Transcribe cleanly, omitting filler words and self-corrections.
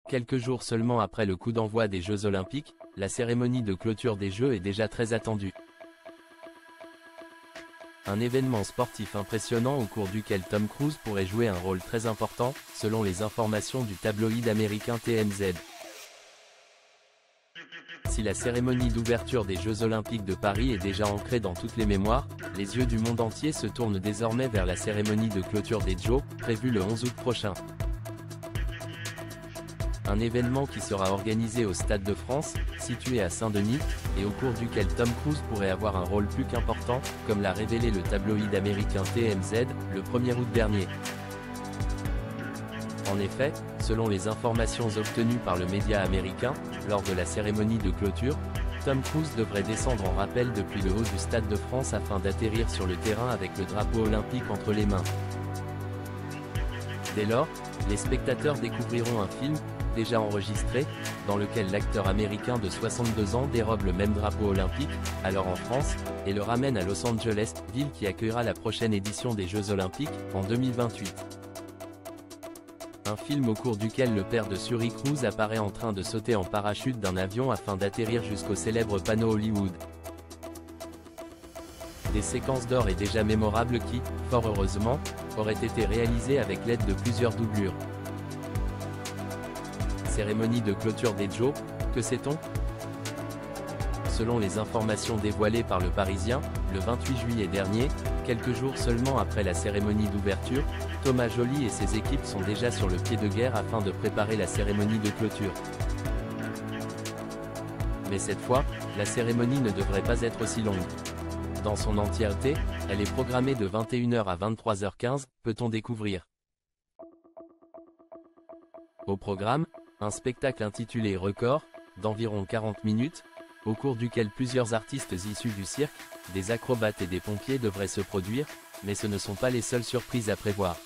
Quelques jours seulement après le coup d'envoi des Jeux Olympiques, la cérémonie de clôture des Jeux est déjà très attendue. Un événement sportif impressionnant au cours duquel Tom Cruise pourrait jouer un rôle très important, selon les informations du tabloïd américain TMZ. Si la cérémonie d'ouverture des Jeux Olympiques de Paris est déjà ancrée dans toutes les mémoires, les yeux du monde entier se tournent désormais vers la cérémonie de clôture des Jeux, prévue le 11 août prochain. Un événement qui sera organisé au Stade de France, situé à Saint-Denis, et au cours duquel Tom Cruise pourrait avoir un rôle plus qu'important, comme l'a révélé le tabloïd américain TMZ, le 1er août dernier. En effet, selon les informations obtenues par le média américain, lors de la cérémonie de clôture, Tom Cruise devrait descendre en rappel depuis le haut du Stade de France afin d'atterrir sur le terrain avec le drapeau olympique entre les mains. Dès lors, les spectateurs découvriront un film, déjà enregistré, dans lequel l'acteur américain de 62 ans dérobe le même drapeau olympique, alors en France, et le ramène à Los Angeles, ville qui accueillera la prochaine édition des Jeux Olympiques, en 2028. Un film au cours duquel le père de Suri Cruise apparaît en train de sauter en parachute d'un avion afin d'atterrir jusqu'au célèbre panneau Hollywood. Des séquences d'or et déjà mémorables qui, fort heureusement, auraient été réalisées avec l'aide de plusieurs doublures. Cérémonie de clôture des Jeux, que sait-on? Selon les informations dévoilées par Le Parisien, le 28 juillet dernier, quelques jours seulement après la cérémonie d'ouverture, Thomas Joly et ses équipes sont déjà sur le pied de guerre afin de préparer la cérémonie de clôture. Mais cette fois, la cérémonie ne devrait pas être aussi longue. Dans son entièreté, elle est programmée de 21h à 23h15, peut-on découvrir. Au programme, un spectacle intitulé Record, d'environ 40 minutes, au cours duquel plusieurs artistes issus du cirque, des acrobates et des pompiers devraient se produire, mais ce ne sont pas les seules surprises à prévoir.